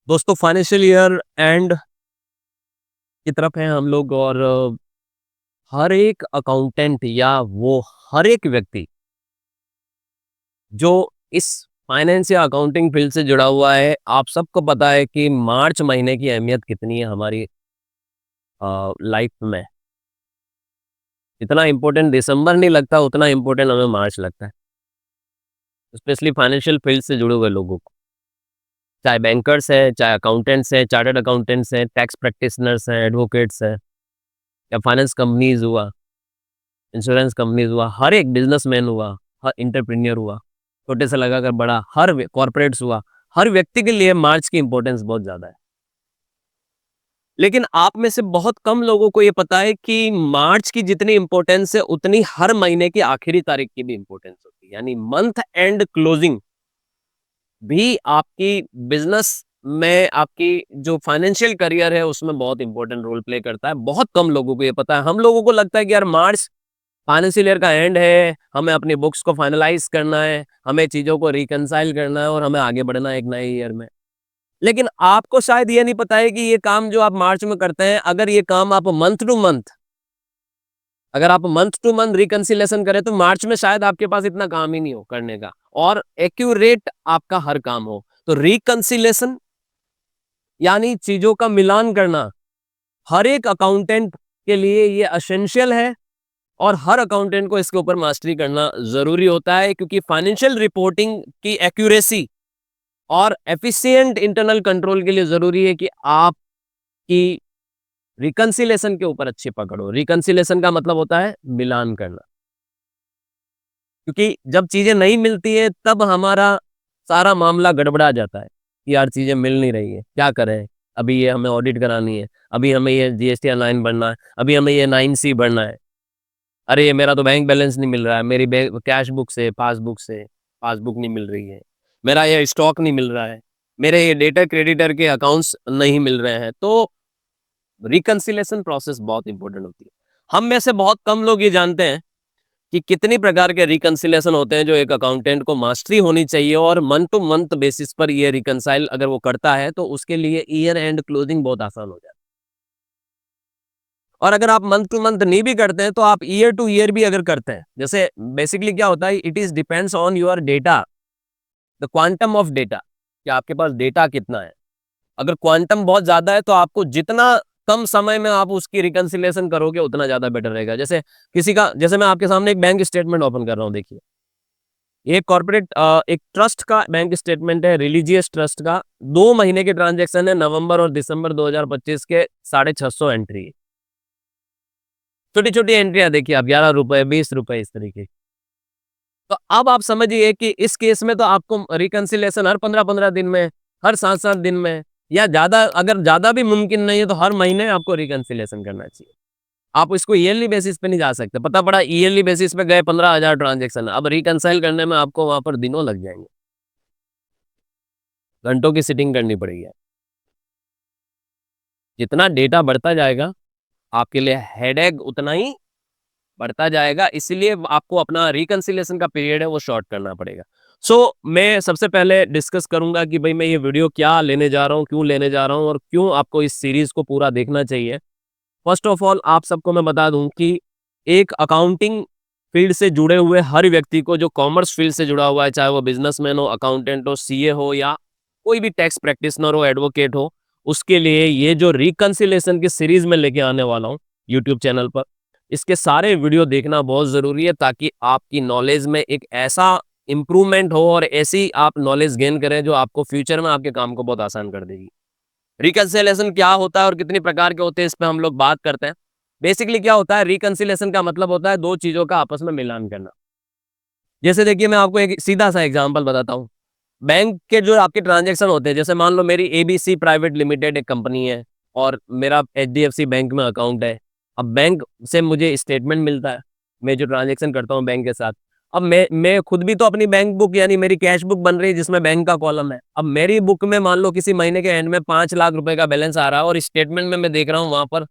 दोस्तों financial year and की तरफ हैं हम लोग और हर एक अकाउंटेंट या वो हर एक व्यक्ति जो इस फाइनेंस या अकाउंटिंग फील्ड से जुड़ा हुआ है, आप सबको पता है कि मार्च महीने की अहमियत कितनी है हमारी लाइफ में। जितना इम्पोर्टेंट दिसंबर नहीं लगता उतना इम्पोर्टेंट हमें मार्च लगता है, स्पेशली फाइनेंशियल फील्ड से जुड़े हुए लोगों को। चाहे बैंकर्स हैं, चाहे अकाउंटेंट्स हैं, चार्टर्ड अकाउंटेंट्स हैं, टैक्स प्रैक्टिशनर्स हैं, एडवोकेट्स हैं, या फाइनेंस कंपनीज हुआ, इंश्योरेंस कंपनीज हुआ, हर एक बिजनेसमैन हुआ, हर एंटरप्रेन्योर हुआ, छोटे से लगाकर बड़ा, हर कॉर्पोरेट्स हुआ, हर व्यक्ति के लिए मार्च की इंपॉर्टेंस बहुत ज़्यादा है। लेकिन आप में से बहुत कम लोगों को ये पता है कि मार्च की जितनी इंपॉर्टेंस है, उतनी हर महीने की आखिरी तारीख की भी इंपॉर्टेंस होती है। यानी मंथ एंड क्लोजिंग भी आपकी बिज़नेस में, आपकी जो फाइनेंशियल करियर है, उसमें बहुत इंपॉर्टेंट रोल प्ले करता है। बहुत कम लोगों को ये पता है। हम लोगों को लगता है कि यार मार्च फाइनेंशियल ईयर का एंड है, हमें अपनी बुक्स को फाइनलाइज़ करना है, हमें चीज़ों को रिकंसाइल करना है और हमें आगे बढ़ना है एक नए ईयर में। लेकिन आपको शायद ये नहीं पता है कि ये काम जो आप मार्च में करते हैं, अगर ये काम आप मंथ टू मंथ अगर आप मंथ टू मंथ रिकंसिलिएशन करें, तो मार्च में शायद आपके पास इतना काम ही नहीं हो करने का और एक्यूरेट आपका हर काम हो। तो रिकंसिलिएशन यानी चीज़ों का मिलान करना, हर एक अकाउंटेंट के लिए ये एसेंशियल है और हर अकाउंटेंट को इसके ऊपर मास्टरी करना ज़रूरी होता है, क्योंकि फाइनेंशियल रिपोर्टिंग की एक्यूरेसी और एफिशिएंट इंटरनल कंट्रोल के लिए ज़रूरी है कि आपकी रिकंसिलिएशन के ऊपर अच्छी पकड़ हो। रिकंसिलिएशन का मतलब होता है मिलान करना, क्योंकि जब चीज़ें नहीं मिलती है तब हमारा सारा मामला गड़बड़ा जाता है कि यार चीज़ें मिल नहीं रही है, क्या करें? अभी ये हमें ऑडिट करानी है, अभी हमें ये जीएसटी ऑनलाइन भरना है, अभी हमें ये 9C भरना है। अरे! ये मेरा तो बैंक बैलेंस नहीं मिल रहा है, मेरी बै कैश बुक से, पासबुक नहीं मिल रही है। मेरा ये स्टॉक नहीं मिल रहा है, मेरे ये डेटर क्रेडिटर के अकाउंट्स नहीं मिल रहे हैं। तो रिकंसिलिएशन प्रोसेस बहुत इंपॉर्टेंट होती है। हम में से बहुत कम लोग ये जानते हैं कि कितनी प्रकार के रिकंसिलिएशन होते हैं जो एक अकाउंटेंट को मास्टरी होनी चाहिए, और मंथ टू मंथ बेसिस पर ये रिकंसाइल अगर वो करता है तो उसके लिए ईयर एंड क्लोजिंग बहुत आसान हो जाता है। और अगर आप मंथ टू मंथ नहीं भी करते हैं तो आप ईयर टू ईयर भी अगर करते हैं, जैसे बेसिकली क्या होता है, it is depends on your data, the quantum of data, कि आपके पास डेटा कितना है। अगर क्वांटम बहुत ज्यादा है तो आपको जितना कम समय में आप उसकी रिकंसिलिएशन करोगे उतना ज्यादा बेटर रहेगा। जैसे मैं आपके सामने एक बैंक स्टेटमेंट ओपन कर रहा हूँ, देखिए। ये कॉर्पोरेट एक ट्रस्ट का बैंक स्टेटमेंट है, रिलीजियस ट्रस्ट का। 2 महीने के ट्रांजेक्शन है, नवंबर और दिसंबर 2025 के 650 एंट्री। छोटी छोटी एंट्रियां देखिए आप, 11 रुपए, 20 रुपए, इस तरीके की। तो अब आप समझिए कि इस केस में तो आपको रिकंसिलिएशन हर 15-15 दिन में, हर 7-7 दिन में, या ज्यादा, अगर ज्यादा भी मुमकिन नहीं है तो हर महीने आपको रिकंसिलिएशन करना चाहिए। आप इसको ईयरली बेसिस पे नहीं जा सकते। पता पड़ा ईयरली बेसिस पे गए 15,000 ट्रांजेक्शन, अब रिकंसाइल करने में आपको वहां पर दिनों लग जाएंगे, घंटों की सिटिंग करनी पड़ेगी। जितना डेटा बढ़ता जाएगा आपके लिए हेडेक उतना ही बढ़ता जाएगा, इसलिए आपको अपना रिकंसिलिएशन का पीरियड है वो शॉर्ट करना पड़ेगा। मैं सबसे पहले डिस्कस करूंगा कि भाई मैं ये वीडियो क्या लेने जा रहा हूँ, क्यों लेने जा रहा हूँ, और क्यों आपको इस सीरीज को पूरा देखना चाहिए। फर्स्ट ऑफ ऑल आप सबको मैं बता दूं कि एक अकाउंटिंग फील्ड से जुड़े हुए हर व्यक्ति को, जो कॉमर्स फील्ड से जुड़ा हुआ है, चाहे वो बिजनेसमैन हो, अकाउंटेंट हो, सीए हो, या कोई भी टैक्स प्रैक्टिशनर हो, एडवोकेट हो, उसके लिए ये जो रिकंसिलिएशन की सीरीज में लेके आने वाला हूँ यूट्यूब चैनल पर, इसके सारे वीडियो देखना बहुत ज़रूरी है, ताकि आपकी नॉलेज में एक ऐसा इम्प्रूवमेंट हो और ऐसी आप नॉलेज गेन करें जो आपको फ्यूचर में आपके काम को बहुत आसान कर देगी। रिकंसिलिएशन क्या होता है और कितनी प्रकार के होते हैं, इस पे हम लोग बात करते हैं। बेसिकली क्या होता है, रिकंसिलिएशन का मतलब होता है दो चीजों का आपस में मिलान करना। जैसे देखिए, मैं आपको एक सीधा सा एग्जांपल बताता हूँ। बैंक के जो आपके ट्रांजैक्शन होते हैं, जैसे मान लो मेरी एबीसी प्राइवेट लिमिटेड एक कंपनी है और मेरा एचडीएफसी बैंक में अकाउंट है। अब बैंक से मुझे स्टेटमेंट मिलता है, मैं जो ट्रांजैक्शन करता हूँ बैंक के साथ। अब मैं खुद भी तो अपनी बैंक बुक, यानी मेरी कैश बुक बन रही है जिसमें बैंक का कॉलम है। अब मेरी बुक में मान लो किसी महीने के एंड में 5 लाख रुपए का बैलेंस आ रहा है और स्टेटमेंट में मैं देख रहा हूँ वहां पर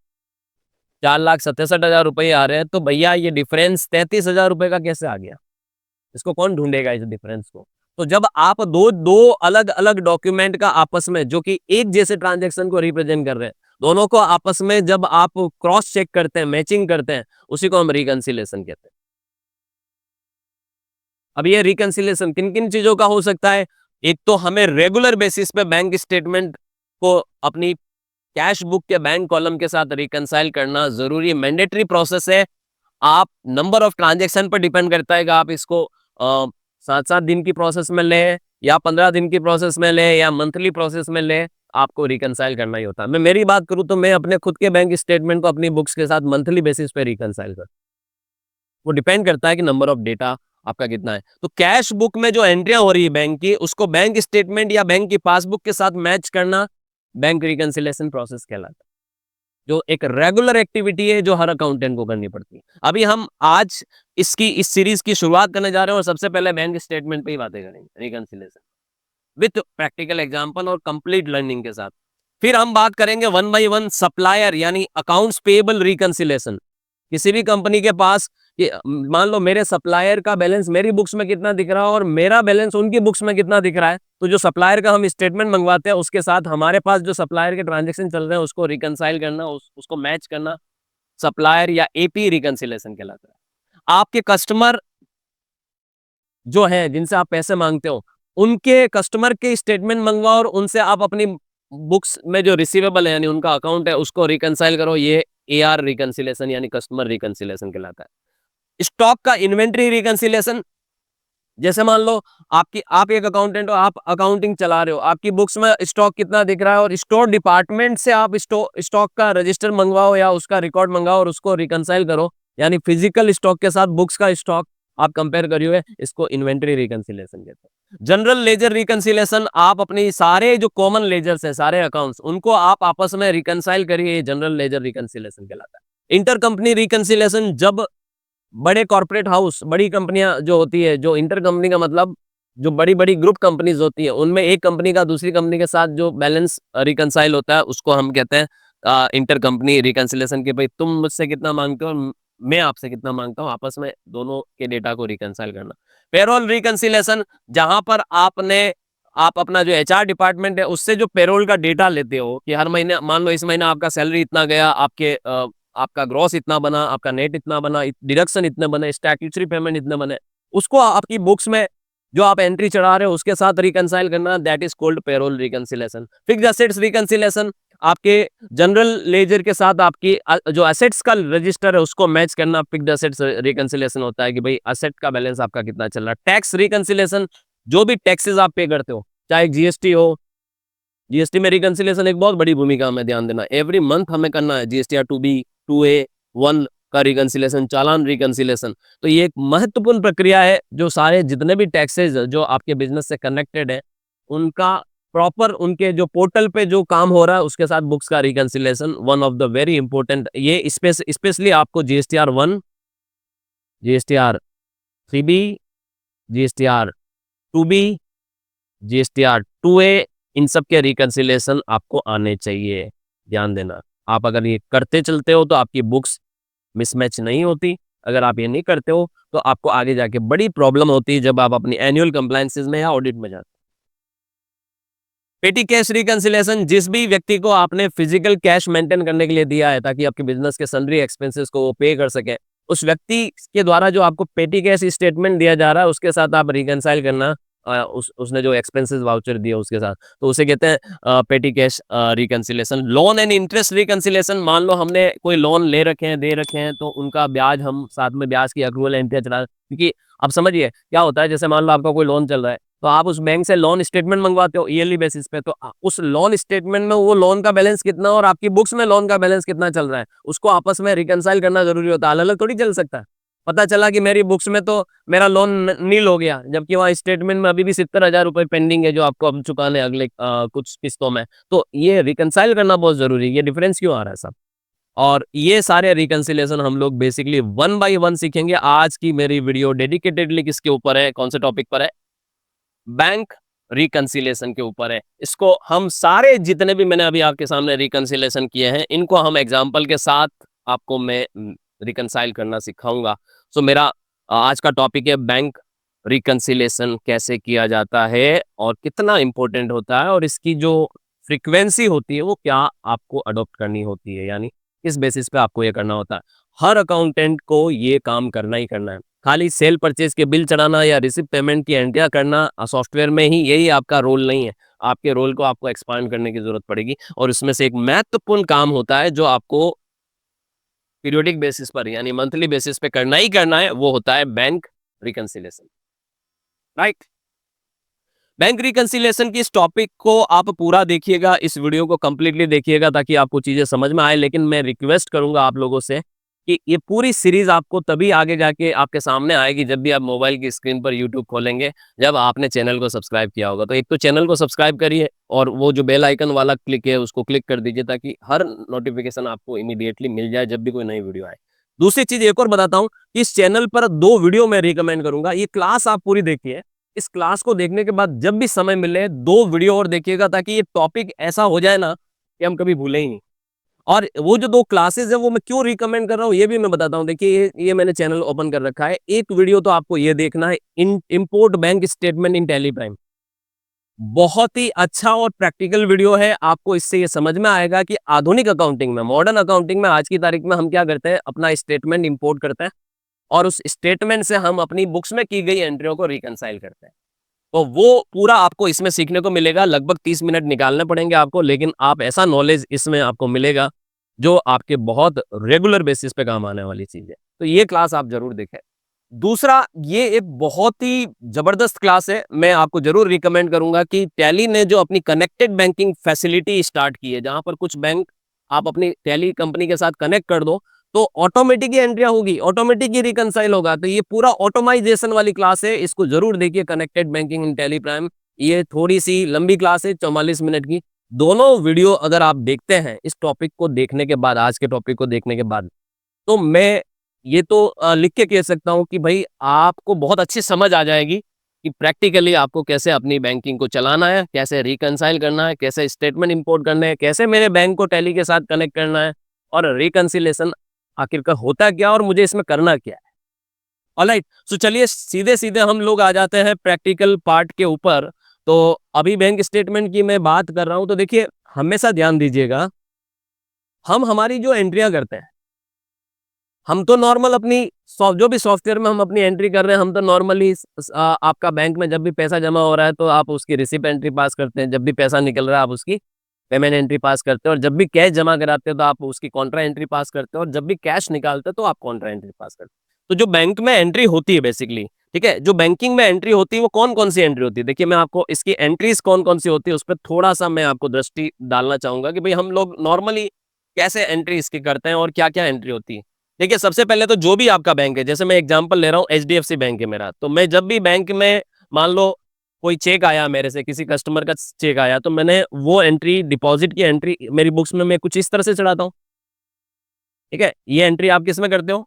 4,67,000 रुपए आ रहे हैं, तो भैया ये डिफरेंस 33,000 रुपए का कैसे आ गया? इसको कौन ढूंढेगा, इस डिफरेंस को? तो जब आप दो दो अलग अलग डॉक्यूमेंट का आपस में, जो कि एक जैसे ट्रांजेक्शन को रिप्रेजेंट कर रहे हैं, दोनों को आपस में जब आप क्रॉस चेक करते हैं, मैचिंग करते हैं, उसी को हम रिकंसिलिएशन कहते हैं। अब ये रिकंसिलिएशन किन किन चीजों का हो सकता है? एक तो हमें रेगुलर बेसिस पे बैंक स्टेटमेंट को अपनी कैश बुक के बैंक कॉलम के साथ रिकंसाइल करना जरूरी मैंडेटरी प्रोसेस है। आप नंबर ऑफ ट्रांजेक्शन पर डिपेंड करता है कि आप इसको 7-7 दिन की प्रोसेस में लें या 15 दिन की प्रोसेस में लें या मंथली प्रोसेस में लें, आपको रिकंसाइल करना ही होता है। मैं मेरी बात करूं तो मैं अपने खुद के बैंक स्टेटमेंट को अपनी बुक्स के साथ मंथली बेसिस पे रिकंसाइल करता हूं। वो डिपेंड करता है कि नंबर ऑफ डेटा आपका कितना है। तो कैश बुक में जो एंट्रियां हो रही है बैंक की, उसको बैंक स्टेटमेंट या बैंक की पासबुक के साथ मैच करना बैंक रिकंसिलिएशन प्रोसेस कहलाता है, जो एक रेगुलर एक्टिविटी है जो हर अकाउंटेंट को करनी पड़ती है। अभी हम आज इस सीरीज की शुरुआत करने जा रहे हैं और सबसे पहले बैंक स्टेटमेंट पे ही बातें करेंगे, रिकंसिलिएशन विथ प्रैक्टिकल एग्जांपल और कंप्लीट लर्निंग के साथ। फिर हम बात करेंगे वन बाय वन सप्लायर यानी अकाउंट्स पेएबल रिकंसिलिएशन। किसी भी कंपनी के पास मान लो मेरे सप्लायर का बैलेंस मेरी बुक्स में कितना दिख रहा है और मेरा बैलेंस उनकी बुक्स में कितना दिख रहा है, तो जो सप्लायर का हम स्टेटमेंट मंगवाते हैं उसके साथ हमारे पास जो सप्लायर के ट्रांजेक्शन चल रहे हैं उसको रिकंसाइल करना, उसको मैच करना, सप्लायर या एपी रिकंसिलिएशन कहलाता है। आपके कस्टमर जो है जिनसे आप पैसे मांगते हो, उनके कस्टमर के स्टेटमेंट मंगवाओ और उनसे आप अपनी बुक्स में जो रिसीवेबल है यानी उनका अकाउंट है उसको रिकंसाइल करो। ये एआर रिकंसिलिएशन यानी कस्टमर रिकंसिलिएशन कहलाता है। स्टॉक का इन्वेंट्री रिकंसिलिएशन, जैसे मान लो आप एक अकाउंटेंट हो, आप अकाउंटिंग चला रहे हो, आपकी बुक्स में स्टॉक कितना दिख रहा है और स्टोर डिपार्टमेंट से आप स्टॉक का रजिस्टर मंगवाओ या उसका रिकॉर्ड मंगाओ और उसको रिकंसाइल करो, यानी फिजिकल स्टॉक के साथ बुक्स का स्टॉक आप कंपेयर करिए, इसको इन्वेंटरी रिकंसिलिएशन कहते हैं। जनरल लेजर रिकंसिलिएशन, आप अपनी सारे जो कॉमन लेजर्स हैं, सारे अकाउंट्स, उनको आप आपस में रिकंसाइल करिए, जनरल लेजर रिकंसिलिएशन कहलाता है। इंटर कंपनी रिकंसिलिएशन, जब बड़े कॉर्पोरेट हाउस, बड़ी कंपनियां जो होती है, जो इंटर कंपनी का मतलब जो बड़ी बड़ी ग्रुप कंपनीज होती है, उनमें एक कंपनी का दूसरी कंपनी के साथ जो बैलेंस रिकंसाइल होता है उसको हम कहते हैं इंटर कंपनी रिकंसिलिएशन के भाई तुम मुझसे कितना मांगते हो और मैं आपसे कितना मांगता हूँ, आपस में दोनों के डेटा को रिकंसाइल करना। पेरोल रिकंसिलिएशन, जहां पर आप अपना जो एचआर डिपार्टमेंट है उससे जो पेरोल का डेटा लेते हो कि हर महीने मान लो इस महीने आपका सैलरी इतना गया, आपका ग्रॉस इतना बना, आपका नेट इतना बना, डिडक्शन इतने बने, स्टैट्यूटरी पेमेंट इतने बने, उसको आपकी बुक्स में जो आप एंट्री चढ़ा रहे हो उसके साथ रिकंसाइल करना, that is called payroll reconciliation. Fixed assets reconciliation, आपके जनरल लेजर के साथ आपकी जो एसेट्स का रजिस्टर है उसको मैच करना, फिक्स्ड एसेट्स रिकंसिलिएशन होता है कि भाई एसेट का बैलेंस आपका कितना चल रहा है। टैक्स रिकंसिलिएशन, जो भी टैक्सेस आप पे करते हो, चाहे जीएसटी हो, जीएसटी में रिकंसिलिएशन एक बहुत बड़ी भूमिका हमें ध्यान देना, एवरी मंथ हमें करना है जीएसटी 2B 2A 1 का रिकंसिलिएशन, चालान रिकंसिलिएशन। तो ये एक महत्वपूर्ण प्रक्रिया है जो सारे जितने भी टैक्सेस जो आपके बिजनेस से कनेक्टेड है उनका प्रॉपर उनके जो पोर्टल पे जो काम हो रहा है उसके साथ बुक्स का reconciliation one of the very important. ये स्पेशली आपको GSTR 1, GSTR 3B, GSTR 2B, GSTR 2A, इन सब के रिकंसिलिएशन आपको आने चाहिए। ध्यान देना, आप अगर ये करते चलते हो तो आपकी बुक्स मिसमैच नहीं होती। अगर आप ये नहीं करते हो तो आपको आगे जाके बड़ी प्रॉब्लम होती है जब आप अपनी एनुअल कंप्लायंसेस में या ऑडिट में जाते हो। पेटी कैश रिकंसिलिएशन, जिस भी व्यक्ति को आपने फिजिकल कैश मेंटेन करने के लिए दिया है ताकि आपके बिजनेस के सन्ड्री एक्सपेंसेस को वो पे कर सके, उस व्यक्ति के द्वारा जो आपको पेटी कैश स्टेटमेंट दिया जा रहा है उसके साथ आप रिकंसाइल करना, उसने जो एक्सपेंसेस वाउचर दिया उसके साथ, तो उसे कहते हैं पेटी cash reconciliation. Loan and interest reconciliation, मान लो हमने कोई लोन ले रखे हैं, दे रखे हैं, तो उनका ब्याज हम साथ में ब्याज की अक्रूवल एंट्री चला, क्योंकि आप समझिए क्या होता है, जैसे मान लो आपका कोई लोन चल रहा है तो आप उस बैंक से लोन स्टेटमेंट मंगवाते हो ईयरली बेसिस पे, तो उस लोन स्टेटमेंट में वो लोन का बैलेंस कितना और आपकी बुक्स में लोन का बैलेंस कितना चल रहा है उसको आपस में रिकंसाइल करना जरूरी होता है। अलग अलग थोड़ी चल सकता है। पता चला कि मेरी बुक्स में तो मेरा लोन नील हो गया जबकि वहाँ स्टेटमेंट में अभी भी 70,000 रुपए पेंडिंग है जो आपको अब चुकाने अगले कुछ किस्तों में, तो ये रिकंसाइल करना बहुत जरूरी है। ये डिफरेंस क्यों आ रहा है सब, और ये सारे रिकंसिलिएशन हम लोग बेसिकली वन बाय वन सीखेंगे। आज की मेरी वीडियो डेडिकेटेडली किसके ऊपर है, कौन से टॉपिक पर है, बैंक रिकंसिलिएशन के ऊपर है। इसको हम सारे जितने भी मैंने अभी आपके सामने रिकंसिलिएशन किए हैं इनको हम एग्जांपल के साथ आपको मैं रिकंसाइल करना सिखाऊंगा। सो मेरा आज का टॉपिक है बैंक रिकंसिलेशन कैसे किया जाता है और कितना इम्पोर्टेंट होता है और इसकी जो फ्रीक्वेंसी होती है वो क्या आपको अडॉप्ट करनी होती है, यानी किस बेसिस पे आपको ये करना होता है। हर अकाउंटेंट को ये काम करना ही करना है। खाली सेल परचेज के बिल चढ़ाना या रिसिप्ट पेमेंट की एंट्रियां करना सॉफ्टवेयर में ही यही आपका रोल नहीं है। आपके रोल को आपको एक्सपांड करने की जरूरत पड़ेगी और उसमें से एक महत्वपूर्ण काम होता है जो आपको पीरियोडिक बेसिस पर यानी मंथली बेसिस पे करना ही करना है, वो होता है bank reconciliation, right. Bank reconciliation की इस टॉपिक को आप पूरा देखिएगा, इस वीडियो को कंप्लीटली देखिएगा ताकि आपको चीजें समझ में आए। लेकिन मैं रिक्वेस्ट करूंगा आप लोगों से कि ये पूरी सीरीज आपको तभी आगे जाके आपके सामने आएगी जब भी आप मोबाइल की स्क्रीन पर यूट्यूब खोलेंगे, जब आपने चैनल को सब्सक्राइब किया होगा। तो एक तो चैनल को सब्सक्राइब करिए और वो जो बेल आइकन वाला क्लिक है उसको क्लिक कर दीजिए ताकि हर नोटिफिकेशन आपको इमीडिएटली मिल जाए जब भी कोई नई वीडियो आए। दूसरी चीज एक और बताता हूँ, इस चैनल पर 2 वीडियो मैं रिकमेंड करूंगा। ये क्लास आप पूरी देखिए, इस क्लास को देखने के बाद जब भी समय मिले 2 वीडियो और देखिएगा ताकि ये टॉपिक ऐसा हो जाए ना कि हम कभी भूले ही नहीं। और वो जो 2 क्लासेस है वो मैं क्यों रिकमेंड कर रहा हूँ ये भी मैं बताता हूँ। देखिए ये मैंने चैनल ओपन कर रखा है। एक वीडियो तो आपको ये देखना है, import bank statement in tally prime. बहुत ही अच्छा और प्रैक्टिकल वीडियो है। आपको इससे ये समझ में आएगा कि आधुनिक अकाउंटिंग में, मॉडर्न अकाउंटिंग में आज की तारीख में हम क्या करते हैं, अपना स्टेटमेंट इंपोर्ट करते हैं और उस स्टेटमेंट से हम अपनी बुक्स में की गई एंट्रियों को रिकंसाइल करते हैं। तो वो पूरा आपको इसमें सीखने को मिलेगा। लगभग 30 मिनट निकालने पड़ेंगे आपको, लेकिन आप ऐसा नॉलेज इसमें आपको मिलेगा जो आपके बहुत रेगुलर बेसिस पे काम आने वाली चीज है। तो ये क्लास आप जरूर देखें। दूसरा, ये एक बहुत ही जबरदस्त क्लास है, मैं आपको जरूर रिकमेंड करूंगा कि टैली ने जो अपनी कनेक्टेड बैंकिंग फैसिलिटी स्टार्ट की है, जहां पर कुछ बैंक आप अपनी टैली कंपनी के साथ कनेक्ट कर दो तो ऑटोमेटिक ही एंट्रिया होगी, ऑटोमेटिक ही रिकंसाइल होगा। तो ये पूरा ऑटोमाइजेशन वाली क्लास है, इसको जरूर देखिए, connected banking in tally prime. ये थोड़ी सी लंबी क्लास है, 44 मिनट की। दोनों वीडियो अगर आप देखते हैं इस टॉपिक को देखने के बाद, आज के टॉपिक को देखने के बाद, तो मैं ये तो लिख के कह सकता हूँ कि भाई आपको बहुत अच्छी समझ आ जाएगी कि प्रैक्टिकली आपको कैसे अपनी बैंकिंग को चलाना है, कैसे रिकंसाइल करना है, कैसे स्टेटमेंट इंपोर्ट करना है, कैसे मेरे बैंक को टैली के साथ कनेक्ट करना है और रिकंसिलेशन आखिरकार होता क्या और मुझे इसमें करना क्या है। ऑलराइट, सो चलिए सीधे सीधे हम लोग आ जाते हैं प्रैक्टिकल पार्ट के ऊपर। तो अभी बैंक स्टेटमेंट की मैं बात कर रहा हूं, तो देखिए हमेशा ध्यान दीजिएगा, हम हमारी जो एंट्रियां करते हैं, हम तो नॉर्मल अपनी जो भी सॉफ्टवेयर में हम अपनी एंट्री कर रहे हैं, हम तो नॉर्मली आपका बैंक में जब भी पैसा जमा हो रहा है तो आप उसकी रिसिप्ट एंट्री पास करते हैं, जब भी पैसा निकल रहा है आप उसकी पेमेंट एंट्री पास करते हो, और जब भी कैश जमा कराते हो तो आप उसकी कॉन्ट्रा एंट्री पास करते हो, और जब भी कैश निकालते हो तो आप कॉन्ट्रा एंट्री पास करते हो। तो जो बैंक में एंट्री होती है बेसिकली, ठीक है, जो बैंकिंग में एंट्री होती है वो कौन कौन सी एंट्री होती है, देखिए मैं आपको इसकी एंट्रीज कौन कौन सी होती है उस पर थोड़ा सा मैं आपको दृष्टि डालना चाहूंगा कि भाई हम लोग नॉर्मली कैसे एंट्री इसकी करते हैं और क्या क्या एंट्री होती है। देखिए सबसे पहले तो जो भी आपका बैंक है, जैसे मैं एग्जांपल ले रहा हूँ HDFC बैंक है मेरा, तो मैं जब भी बैंक में मान लो कोई चेक आया मेरे से, किसी कस्टमर का चेक आया, तो मैंने वो एंट्री, डिपॉजिट की एंट्री मेरी बुक्स में मैं कुछ इस तरह से चढ़ाता हूँ। ठीक है, ये एंट्री आप किस में करते हो,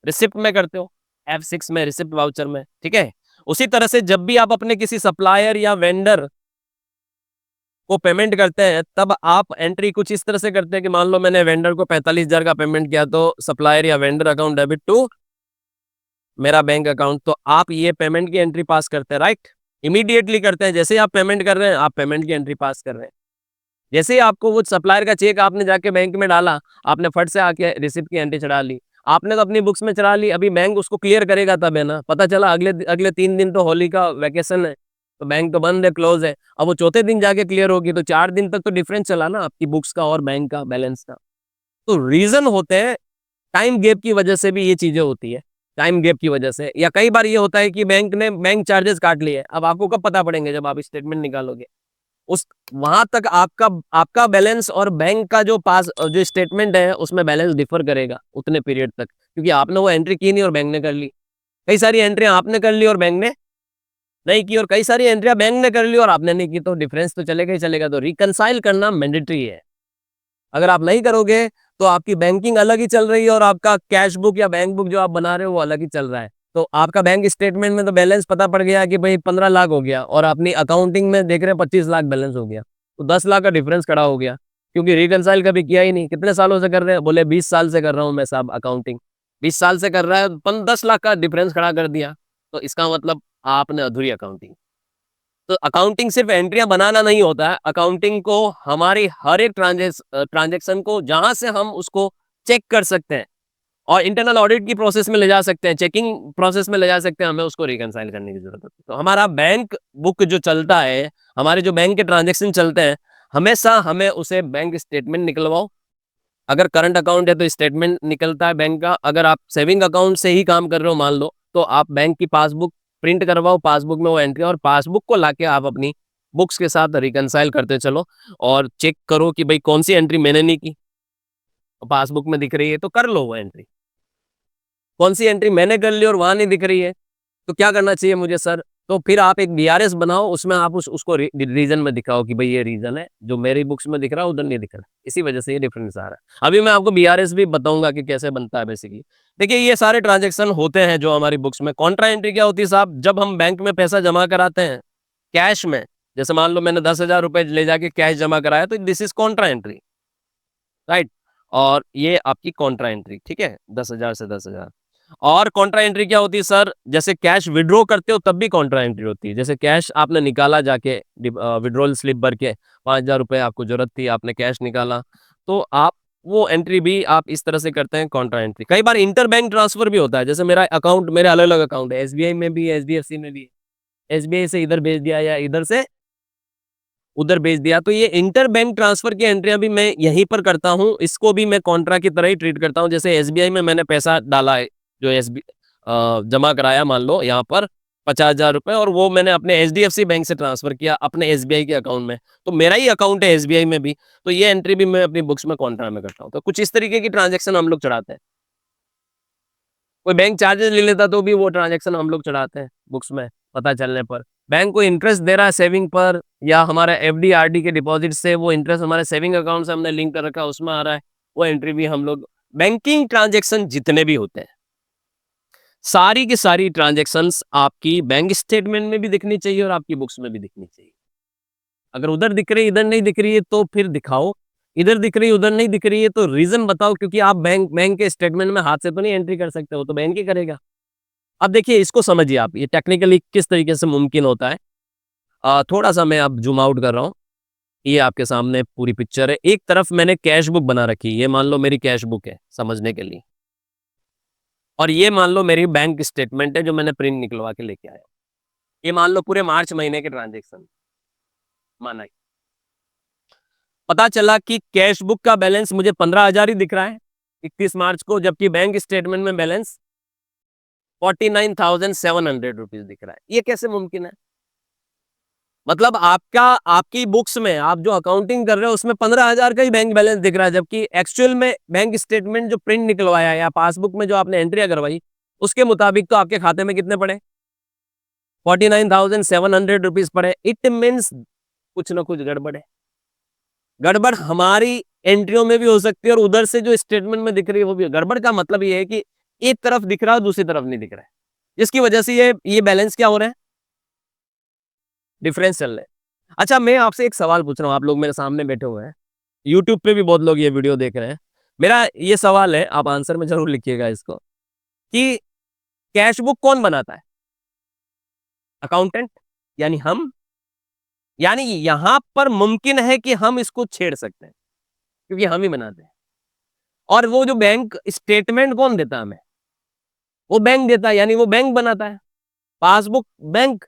रिसिप्ट में करते हो, F6 में, रिसिप्ट वाउचर में। ठीक है, उसी तरह से जब भी आप अपने किसी सप्लायर या वेंडर को पेमेंट करते हैं तब आप एंट्री कुछ इस तरह से करते हैं कि मान लो मैंने वेंडर को 45,000 का पेमेंट किया, तो सप्लायर या वेंडर अकाउंट डेबिट टू मेरा बैंक अकाउंट, तो आप ये पेमेंट की एंट्री पास करते हैं, राइट, इमीडिएटली करते हैं। जैसे ही आप पेमेंट कर रहे हैं आप पेमेंट की एंट्री पास कर रहे हैं। जैसे ही आपको वो सप्लायर का चेक आपने जाके बैंक में डाला, आपने फट से आके रिसिप्ट की एंट्री चढ़ा ली, आपने तो अपनी बुक्स में चढ़ा ली, अभी बैंक उसको क्लियर करेगा तब है ना, पता चला अगले अगले 3 दिन तो होली का वैकेशन है, तो बैंक तो बंद है, क्लोज है, अब वो चौथे दिन जाके क्लियर होगी, तो 4 दिन तक तो डिफरेंस चला ना आपकी बुक्स का और बैंक का बैलेंस का। तो रीजन होते हैं, टाइम गैप की वजह से भी ये चीजें होती है, टाइम गैप की वजह से, या कई बार ये होता है कि बैंक ने बैंक चार्जेस काट लिए। अब आपको कब पता पड़ेंगे, जब आप स्टेटमेंट निकालोगे, उस वहां तक आपका आपका बैलेंस और बैंक का जो पास जो स्टेटमेंट है उसमें बैलेंस डिफर करेगा उतने पीरियड तक, क्योंकि आपने वो एंट्री की नहीं और बैंक ने कर ली। कई सारी एंट्रियां आपने कर ली और बैंक ने नहीं की, और कई सारी एंट्रियां बैंक ने कर ली और आपने नहीं की, तो डिफरेंस तो चलेगा ही चलेगा। तो रिकंसाइल करना मैंडेटरी है। अगर आप नहीं करोगे तो आपकी बैंकिंग अलग ही चल रही है और आपका कैश बुक या बैंक बुक जो आप बना रहे हो वो अलग ही चल रहा है। तो आपका बैंक स्टेटमेंट में तो बैलेंस पता पड़ गया कि भाई 15 लाख हो गया, और अपनी अकाउंटिंग में देख रहे हैं 25 लाख बैलेंस हो गया, तो 10 लाख का डिफरेंस खड़ा हो गया, क्योंकि रिकंसाइल कभी किया ही नहीं। कितने सालों से कर रहे हैं, बोले 20 साल से कर रहा हूँ मैं साहब अकाउंटिंग। 20 साल से कर रहा है, 10 लाख का डिफरेंस खड़ा कर दिया। तो इसका मतलब आपने अधूरी अकाउंटिंग। तो अकाउंटिंग सिर्फ एंट्रियां बनाना नहीं होता है, अकाउंटिंग को हमारी हर एक ट्रांजेक्शन को जहां से हम उसको चेक कर सकते हैं और इंटरनल ऑडिट की प्रोसेस में ले जा सकते हैं, चेकिंग प्रोसेस में ले जा सकते हैं, हमें उसको रिकंसाइल करने की जरूरत होती है। तो हमारा बैंक बुक जो चलता है, हमारे जो बैंक के ट्रांजेक्शन चलते हैं, हमेशा हमें उसे बैंक स्टेटमेंट निकलवाओ। अगर करंट अकाउंट है तो स्टेटमेंट निकलता है बैंक का। अगर आप सेविंग अकाउंट से ही काम कर रहे हो मान लो, तो आप बैंक की पासबुक प्रिंट करवाओ, पासबुक में वो एंट्री, और पासबुक को लाके आप अपनी बुक्स के साथ रिकंसाइल करते चलो और चेक करो कि भाई कौन सी एंट्री मैंने नहीं की, पासबुक में दिख रही है तो कर लो वो एंट्री। कौन सी एंट्री मैंने कर ली और वहां नहीं दिख रही है तो क्या करना चाहिए मुझे सर? तो फिर आप एक बीआरएस बनाओ, उसमें आप उसको रीजन में दिखाओ कि भाई ये रीजन है, जो मेरी बुक्स में दिख रहा है उधर नहीं दिख रहा, इसी वजह से ये डिफरेंस आ रहा है। अभी मैं आपको बीआरएस भी बताऊंगा कि कैसे बनता है बेसिकली। देखिए ये सारे ट्रांजेक्शन होते हैं जो हमारी बुक्स में। कॉन्ट्रा एंट्री क्या होती है साहब? जब हम बैंक में पैसा जमा कराते हैं कैश में, जैसे मान लो मैंने 10,000 रुपए ले जाके कैश जमा कराया, तो this is Contra entry, right. और ये आपकी कॉन्ट्रा एंट्री, ठीक है, 10,000 से 10,000। और कॉन्ट्रा एंट्री क्या होती है सर? जैसे कैश विड्रॉ करते हो तब भी कॉन्ट्रा एंट्री होती है। जैसे कैश आपने निकाला जाके, विड्रॉल स्लिप भर के 5,000 रुपए आपको जरूरत थी, आपने कैश निकाला, तो आप वो एंट्री भी आप इस तरह से करते हैं, कॉन्ट्रा एंट्री। कई बार इंटर बैंक ट्रांसफर भी होता है, जैसे मेरा अकाउंट, मेरे अलग अलग अकाउंट है, एसबीआई में भी है, एचडीएफसी में भी है, एसबीआई से इधर भेज दिया या इधर से उधर भेज दिया, तो ये इंटर बैंक ट्रांसफर की एंट्रियां भी मैं यहीं पर करता हूं। इसको भी मैं कॉन्ट्रा की तरह ही ट्रीट करता हूं। जैसे एसबीआई में मैंने पैसा डाला है, जो जमा कराया मान लो यहाँ पर 50,000 रुपए, और वो मैंने अपने एचडीएफसी बैंक से ट्रांसफर किया अपने एसबीआई के अकाउंट में, तो मेरा ही अकाउंट है एसबीआई में भी, तो ये एंट्री भी मैं अपनी बुक्स में कॉन्ट्रा में करता हूँ। तो कुछ इस तरीके की ट्रांजेक्शन हम लोग चढ़ाते हैं। कोई बैंक चार्जेस ले लेता तो भी वो ट्रांजेक्शन हम लोग चढ़ाते हैं बुक्स में, पता चलने पर। बैंक को इंटरेस्ट दे रहा है सेविंग पर, या हमारा एफडी आरडी के डिपॉजिट से वो इंटरेस्ट हमारे सेविंग अकाउंट से हमने लिंक कर रखा है, उसमें आ रहा है, वो एंट्री भी हम लोग। बैंकिंग ट्रांजेक्शन जितने भी होते हैं, सारी की सारी ट्रांजेक्शन्स आपकी बैंक स्टेटमेंट में भी दिखनी चाहिए और आपकी बुक्स में भी दिखनी चाहिए। अगर उधर दिख रही इधर नहीं दिख रही है तो फिर दिखाओ, इधर दिख रही उधर नहीं दिख रही है तो रीजन बताओ, क्योंकि आप बैंक के स्टेटमेंट में हाथ से तो नहीं एंट्री कर सकते हो, तो बैंक ही करेगा। अब देखिए इसको समझिए आप, ये टेक्निकली किस तरीके से मुमकिन होता है। थोड़ा सा मैं अब जूम आउट कर रहा हूँ, ये आपके सामने पूरी पिक्चर है। एक तरफ मैंने कैश बुक बना रखी है, ये मान लो मेरी कैश बुक है समझने के लिए, और ये मान लो मेरी बैंक स्टेटमेंट है जो मैंने प्रिंट निकलवा के लेके आया। ये मान लो पूरे मार्च महीने के ट्रांजेक्शन माना। पता चला कि कैश बुक का बैलेंस मुझे 15,000 ही दिख रहा है 31 मार्च को, जबकि बैंक स्टेटमेंट में बैलेंस 49,700 रुपीज दिख रहा है। ये कैसे मुमकिन है? मतलब आपकी बुक्स में आप जो अकाउंटिंग कर रहे हो उसमें 15,000 का ही बैंक बैलेंस दिख रहा है, जबकि एक्चुअल में बैंक स्टेटमेंट जो प्रिंट निकलवाया या पासबुक में जो आपने एंट्रिया करवाई उसके मुताबिक तो आपके खाते में कितने पड़े? 49,700 रुपीज पड़े। इट मीन्स कुछ ना कुछ गड़बड़ है। गड़बड़ हमारी एंट्रियों में भी हो सकती है और उधर से जो स्टेटमेंट में दिख रही है वो भी। गड़बड़ का मतलब ये है कि एक तरफ दिख रहा है दूसरी तरफ नहीं दिख रहा है, जिसकी वजह से ये बैलेंस क्या हो रहा है, डिफरेंस चल रहा है। अच्छा मैं आपसे एक सवाल पूछ रहा हूँ, आप लोग मेरे सामने बैठे हुए हैं, यूट्यूब पे भी बहुत लोग ये वीडियो देख रहे हैं। मेरा ये सवाल है, आप आंसर में जरूर लिखिएगा इसको, कि कैश बुक कौन बनाता है? अकाउंटेंट यानी हम? यानी यहां पर मुमकिन है कि हम इसको छेड़ सकते हैं क्योंकि हम ही बनाते हैं। और वो जो बैंक स्टेटमेंट कौन देता है हमें? वो बैंक देता है, यानी वो बैंक बनाता है। पासबुक बैंक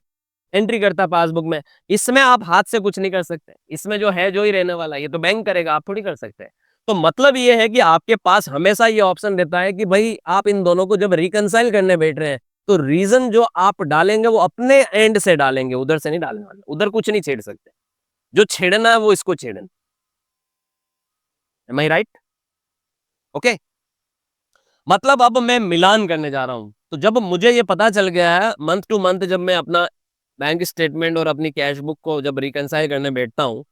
एंट्री करता है पासबुक में। इसमें आप हाथ से कुछ नहीं कर सकते, इसमें जो है जो ही रहने वाला है ये तो बैंक करेगा, आप थोड़ी कर सकते हैं। तो मतलब ये है कि आपके पास हमेशा ये ऑप्शन रहता है कि भाई आप इन दोनों को जब रिकंसाइल करने बैठ रहे हैं तो रीजन जो आप डालेंगे वो अपने एंड से डालेंगे, उधर से नहीं डालने वाले, उधर कुछ नहीं छेड़ सकते। जो छेड़ना है वो इसको छेड़ना। एम आई राइट? ओके। मतलब अब मैं मिलान करने जा रहा हूं, तो जब मुझे ये पता चल गया है मंथ टू मंथ, जब मैं अपना बैंक स्टेटमेंट और अपनी कैश बुक को जब रिकंसाइल करने बैठता हूं,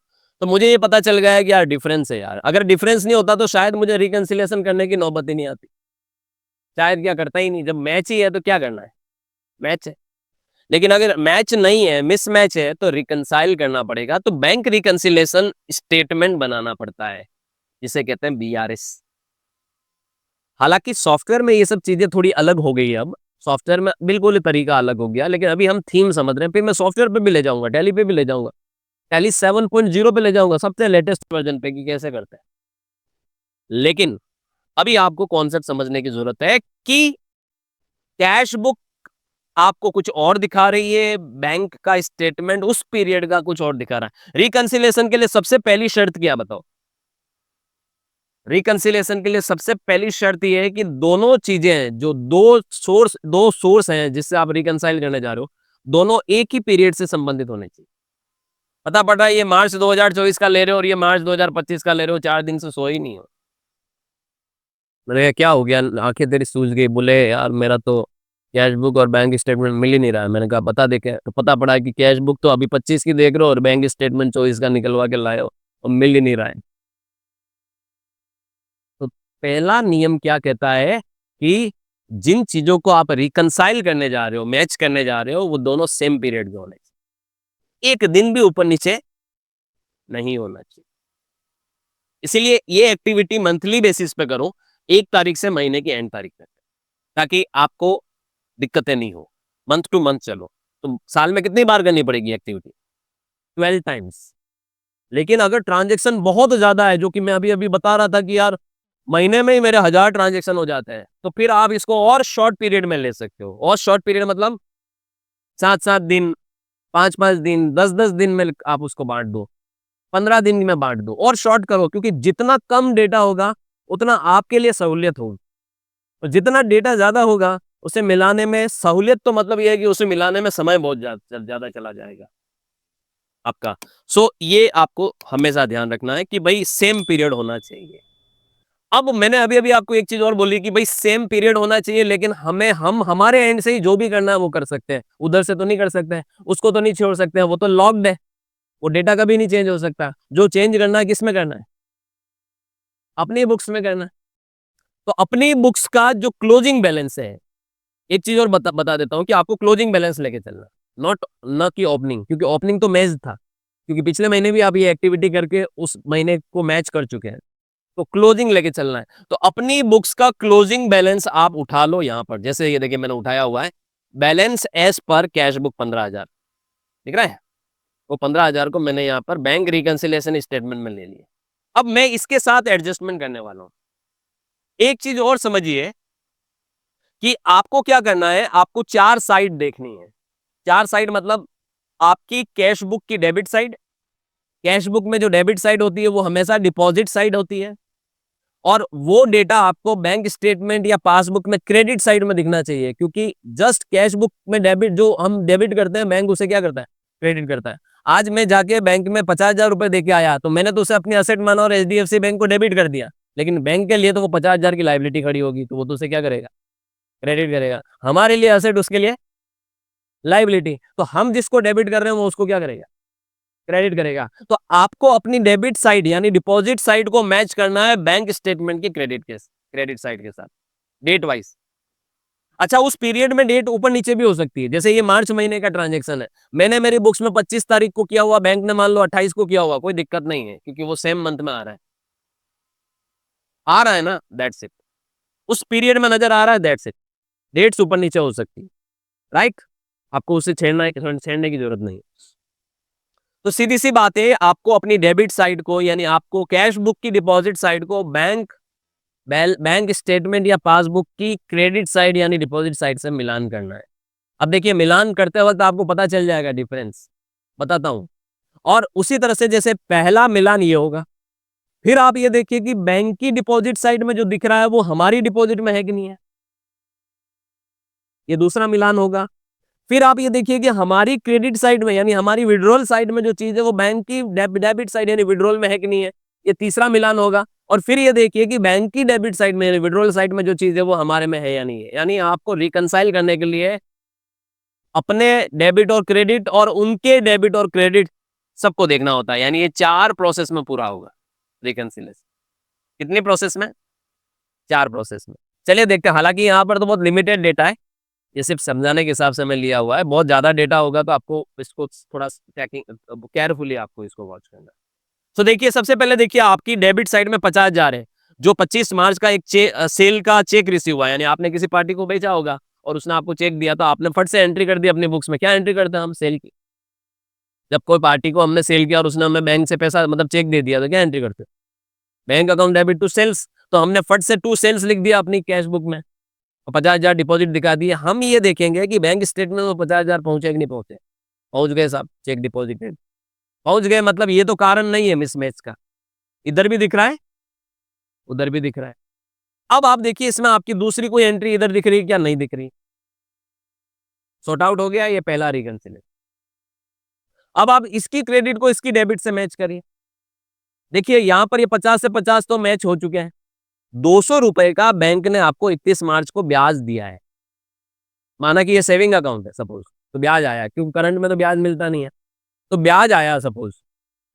तो मुझे ये पता चल गया है कि यार डिफरेंस है यार। अगर डिफरेंस नहीं होता तो शायद मुझे रिकंसिलिएशन करने की नौबत ही नहीं आती, शायद क्या करता ही नहीं। जब मैच ही है तो क्या करना है, मैच है। लेकिन अगर मैच नहीं है, मिस मैच है, तो रिकंसाइल करना पड़ेगा। तो बैंक रिकंसिलिएशन स्टेटमेंट बनाना पड़ता है, जिसे कहते हैं बीआरएस। हालांकि सॉफ्टवेयर में ये सब चीजें थोड़ी अलग हो गई है अब। सॉफ्टवेयर में बिल्कुल ही तरीका अलग हो गया, लेकिन अभी हम थीम समझ रहे हैं। फिर मैं सॉफ्टवेयर पे भी ले जाऊंगा, टैली पे भी ले जाऊंगा, टैली 7.0 पे ले जाऊंगा, सबसे लेटेस्ट वर्जन पे कि कैसे करते हैं। लेकिन अभी आपको कॉन्सेप्ट समझने की जरूरत है कि कैश बुक आपको कुछ और दिखा रही है, बैंक का स्टेटमेंट उस पीरियड का कुछ और दिखा रहा है। रिकंसिलिएशन के लिए सबसे पहली शर्त क्या बताओ? रिकंसिलिएशन के लिए सबसे पहली शर्त यह है कि दोनों चीजें, जो दो सोर्स हैं जिससे आप रिकंसाइल करने जा रहे हो, दोनों एक ही पीरियड से संबंधित होने चाहिए। पता पड़ रहा है ये मार्च 2024 का ले रहे हो और ये मार्च 2025 का ले रहे हो, 4 दिन से सो ही नहीं हो। मैंने कहा क्या हो गया, आंखें तेरी सूज गई? बोले यार मेरा तो कैश बुक और बैंक स्टेटमेंट मिल ही नहीं रहा है। मैंने कहा बता देखे, तो पता पड़ा कि कैश बुक तो अभी 25 की देख रहे हो और बैंक स्टेटमेंट 24 का निकलवा के लाए हो और मिल ही नहीं रहा है। तो पहला नियम क्या कहता है कि जिन चीजों को आप रिकंसाइल करने जा रहे हो, मैच करने जा रहे हो, वो दोनों सेम पीरियड के होने चाहिए, एक दिन भी ऊपर नीचे नहीं होना चाहिए। इसीलिए ये एक्टिविटी मंथली बेसिस पे करो, 1 तारीख से महीने की एंड तारीख तक, ताकि आपको दिक्कतें नहीं हो। मंथ टू मंथ चलो, तो साल में कितनी बार करनी पड़ेगी एक्टिविटी? 12 टाइम्स। लेकिन अगर ट्रांजेक्शन बहुत ज्यादा है, जो कि मैं अभी अभी बता रहा था कि यार महीने में ही मेरे 1000 ट्रांजेक्शन हो जाते हैं, तो फिर आप इसको और शॉर्ट पीरियड में ले सकते हो। और शॉर्ट पीरियड मतलब 7-7 दिन, 5-5 दिन, 10-10 दिन में आप उसको बांट दो, 15 दिन में बांट दो और शॉर्ट करो, क्योंकि जितना कम डेटा होगा उतना आपके लिए सहूलियत होगी, और जितना डेटा ज्यादा होगा उसे मिलाने में सहूलियत, तो मतलब यह है कि उसे मिलाने में समय बहुत ज्यादा चला जाएगा आपका। सो ये आपको हमेशा ध्यान रखना है कि भाई सेम पीरियड होना चाहिए। अब मैंने अभी अभी आपको एक चीज और बोली कि भाई सेम पीरियड होना चाहिए, लेकिन हम हमारे एंड से ही जो भी करना है वो कर सकते हैं, उधर से तो नहीं कर सकते हैं, उसको तो नहीं छोड़ सकते हैं, वो तो लॉक्ड है, वो डेटा कभी नहीं चेंज हो सकता। जो चेंज करना है किस में करना है? अपनी बुक्स में करना है। तो अपनी बुक्स का जो क्लोजिंग बैलेंस है, एक चीज और बता देता हूं कि आपको क्लोजिंग बैलेंस लेके चलना, नॉट न कि ओपनिंग, क्योंकि ओपनिंग तो मैच था, क्योंकि पिछले महीने भी आप ये एक्टिविटी करके उस महीने को मैच कर चुके हैं। तो क्लोजिंग लेके चलना है, तो अपनी बुक्स का क्लोजिंग बैलेंस आप उठा लो यहां पर। जैसे ये देखिए मैंने उठाया हुआ है, balance as per cash book 15,000 दिख रहा है। वो 15,000 को मैंने यहाँ पर बैंक रिकंसिलिएशन स्टेटमेंट में ले लिया। अब मैं इसके साथ एडजस्टमेंट करने वाला हूं। एक चीज और समझिए कि आपको क्या करना है, आपको 4 साइड देखनी है। 4 साइड मतलब आपकी कैश बुक की डेबिट साइड, कैश बुक में जो डेबिट साइड होती है वो हमेशा डिपॉजिट साइड होती है, और वो डेटा आपको बैंक स्टेटमेंट या पासबुक में क्रेडिट साइड में दिखना चाहिए, क्योंकि जस्ट कैश बुक में डेबिट, जो हम डेबिट करते हैं, बैंक उसे क्या करता है? क्रेडिट करता है। आज मैं जाके बैंक में 50,000 रुपए दे के आया, तो मैंने तो उसे अपनी असेट माना और एचडीएफसी बैंक को डेबिट कर दिया, लेकिन बैंक के लिए तो वो 50,000 की लाइबिलिटी खड़ी होगी, तो वो तो उसे क्या करेगा? क्रेडिट करेगा। हमारे लिए असेट, उसके लिए लाइबिलिटी। तो हम जिसको डेबिट कर रहे हैं वो उसको क्या करेगा? क्रेडिट करेगा। तो आपको अपनी डेबिट साइड यानी डिपॉजिट साइड को मैच करना है बैंक स्टेटमेंट की क्रेडिट साइड के साथ, डेट वाइज। अच्छा, उस पीरियड में डेट ऊपर नीचे भी हो सकती है। जैसे ये मार्च महीने का ट्रांजैक्शन है, मैंने मेरी बुक्स में 25 तारीख को किया हुआ, बैंक ने मान लो 28 को किया हुआ, कोई दिक्कत नहीं है, क्योंकि वो सेम मंथ में आ रहा है ना, दैट्स इट। उस पीरियड में नजर आ रहा है, दैट्स इट। डेट्स ऊपर नीचे हो सकती है, राइट? आपको उसे छेड़ने की जरूरत नहीं। तो सीधी सी बात है, आपको अपनी डेबिट साइड को यानी आपको कैश बुक की डिपॉजिट साइड को बैंक स्टेटमेंट या पासबुक की क्रेडिट साइड यानी डिपॉजिट साइड से मिलान करना है। अब देखिए, मिलान करते वक्त आपको पता चल जाएगा डिफरेंस, बताता हूं। और उसी तरह से जैसे पहला मिलान ये होगा, फिर आप ये देखिए कि बैंक की डिपॉजिट साइड में जो दिख रहा है वो हमारी डिपॉजिट में है कि नहीं है, ये दूसरा मिलान होगा। फिर आप ये देखिए कि हमारी क्रेडिट साइड में यानी हमारी विड्रॉल साइड में जो चीज है वो बैंक की डेबिट साइड यानी विड्रॉल में है कि नहीं है, ये तीसरा मिलान होगा। और फिर ये देखिए कि बैंक की डेबिट साइड में यानी विड्रॉल साइड में जो चीज है वो हमारे में है या नहीं है। यानी आपको रिकंसाइल करने के लिए अपने डेबिट और क्रेडिट और उनके डेबिट और क्रेडिट सबको देखना होता है। यानी ये 4 प्रोसेस में पूरा होगा रिकंसिलेशन। कितनी प्रोसेस में? 4 प्रोसेस में। चलिए देखते हैं। हालांकि यहाँ पर तो बहुत लिमिटेड डेटा है, ये सिर्फ समझाने के हिसाब से मैं लिया हुआ है। बहुत ज्यादा डेटा होगा तो आपको इसको थोड़ा ट्रैकिंग केयरफुली आपको इसको वॉच करना है। तो देखिए, सबसे पहले देखिए आपकी डेबिट साइड में 50,000 है, जो 25 मार्च का एक सेल का चेक रिसीव हुआ, यानी आपने किसी पार्टी को बेचा होगा और उसने आपको चेक दिया तो आपने फट से एंट्री कर दी अपनी बुक्स में। क्या एंट्री करते हैं हम? सेल की। जब कोई पार्टी को हमने सेल किया और उसने हमें बैंक से पैसा मतलब चेक दे दिया तो क्या एंट्री करते हैं? Bank account debit to sales. तो हमने फट से टू सेल्स लिख दिया अपनी कैश बुक में और 50,000 डिपॉजिट दिखा दिए। हम ये देखेंगे कि बैंक स्टेटमेंट में 50,000 पहुंचे कि नहीं पहुंचे। पहुंच गए साहब, चेक डिपॉजिटेड। पहुंच गए मतलब ये तो कारण नहीं है मिसमैच का। इधर भी दिख रहा है, उधर भी दिख रहा है। अब आप देखिए इसमें आपकी दूसरी कोई एंट्री इधर दिख रही है क्या? नहीं दिख रही। सॉर्ट आउट हो गया ये पहला रिकंसिलिएशन। अब आप इसकी क्रेडिट को इसकी डेबिट से मैच करिए। देखिए यहां पर ये 50 से 50 तो मैच हो चुके हैं। 200 रुपए का बैंक ने आपको 31 मार्च को ब्याज दिया है। माना कि ये सेविंग अकाउंट है सपोज, तो ब्याज आया, क्योंकि करंट में तो ब्याज मिलता नहीं है, तो ब्याज आया सपोज।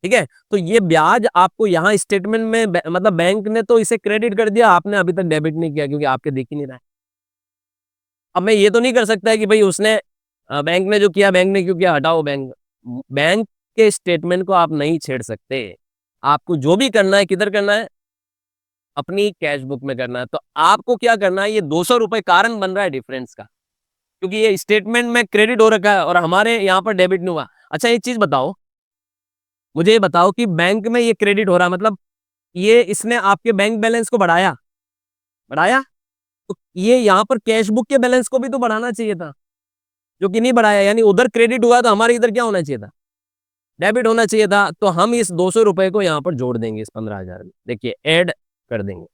ठीक है, तो ये ब्याज आपको यहाँ स्टेटमेंट में मतलब बैंक ने तो इसे क्रेडिट कर दिया, आपने अभी तक डेबिट नहीं किया क्योंकि आपके दिख ही नहीं रहा है। अब मैं ये तो नहीं कर सकता है कि भाई उसने बैंक ने जो किया, बैंक ने क्यों किया, हटाओ बैंक। बैंक के स्टेटमेंट को आप नहीं छेड़ सकते। आपको जो भी करना है किधर करना है? अपनी कैश बुक में करना है। तो आपको क्या करना है, ये 200 रुपए कारण बन रहा है डिफरेंस का, क्योंकि ये स्टेटमेंट में क्रेडिट हो रखा है और हमारे यहाँ पर डेबिट नहीं हुआ। अच्छा एक चीज बताओ, मुझे ये बताओ कि बैंक में ये क्रेडिट हो रहा है मतलब ये इसने आपके बैंक बैलेंस को बढ़ाया, बढ़ाया? तो ये यहाँ पर कैश बुक के बैलेंस को भी तो बढ़ाना चाहिए था, जो कि नहीं बढ़ाया। यानी उधर क्रेडिट हुआ तो हमारे इधर क्या होना चाहिए था? डेबिट होना चाहिए था। तो हम इस 200 रुपए को यहाँ पर जोड़ देंगे इस 15,000 में, देखिए ऐड कर देंगे।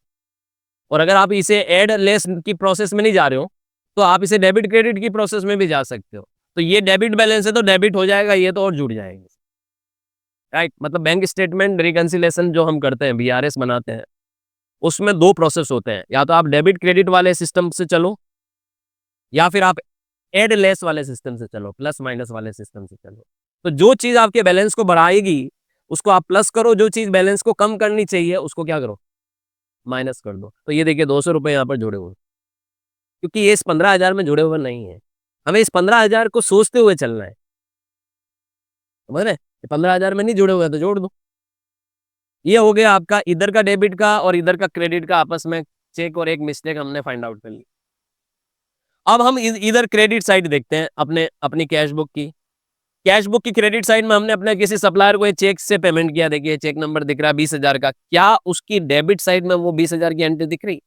और अगर आप इसे ऐड लेस की प्रोसेस में नहीं जा रहे हो तो आप इसे डेबिट क्रेडिट की प्रोसेस में भी जा सकते हो। तो ये डेबिट बैलेंस है तो डेबिट हो जाएगा, ये तो और जुड़ जाएंगे। राइट, मतलब बैंक स्टेटमेंट रिकंसिलेशन जो हम करते हैं, बीआरएस बनाते हैं, उसमें दो प्रोसेस होते हैं। या तो आप डेबिट क्रेडिट वाले सिस्टम से चलो या फिर आप एड लेस वाले सिस्टम से चलो, प्लस माइनस वाले सिस्टम से चलो। तो जो चीज आपके बैलेंस को बढ़ाएगी उसको आप प्लस करो, जो चीज बैलेंस को कम करनी चाहिए उसको क्या करो, माइनस कर दो। तो ये देखिए 200 रुपए यहाँ पर जुड़े हुए, क्योंकि ये इस 15,000 में जुड़े हुए नहीं है। हमें इस 15,000 को सोचते हुए चलना है, समझ रहे? 15,000 में नहीं जुड़े हुए तो जोड़ दो। ये हो गया आपका इधर का डेबिट का और इधर का क्रेडिट का आपस में चेक, और एक मिस्टेक हमने फाइंड आउट कर ली। अब हम इधर क्रेडिट साइड देखते हैं अपने अपनी कैश बुक की। कैश बुक की क्रेडिट साइड में हमने अपने किसी सप्लायर को चेक से पेमेंट किया, देखिए चेक नंबर दिख रहा है 20,000 का। क्या उसकी डेबिट साइड में वो 20,000 की एंट्री दिख रही?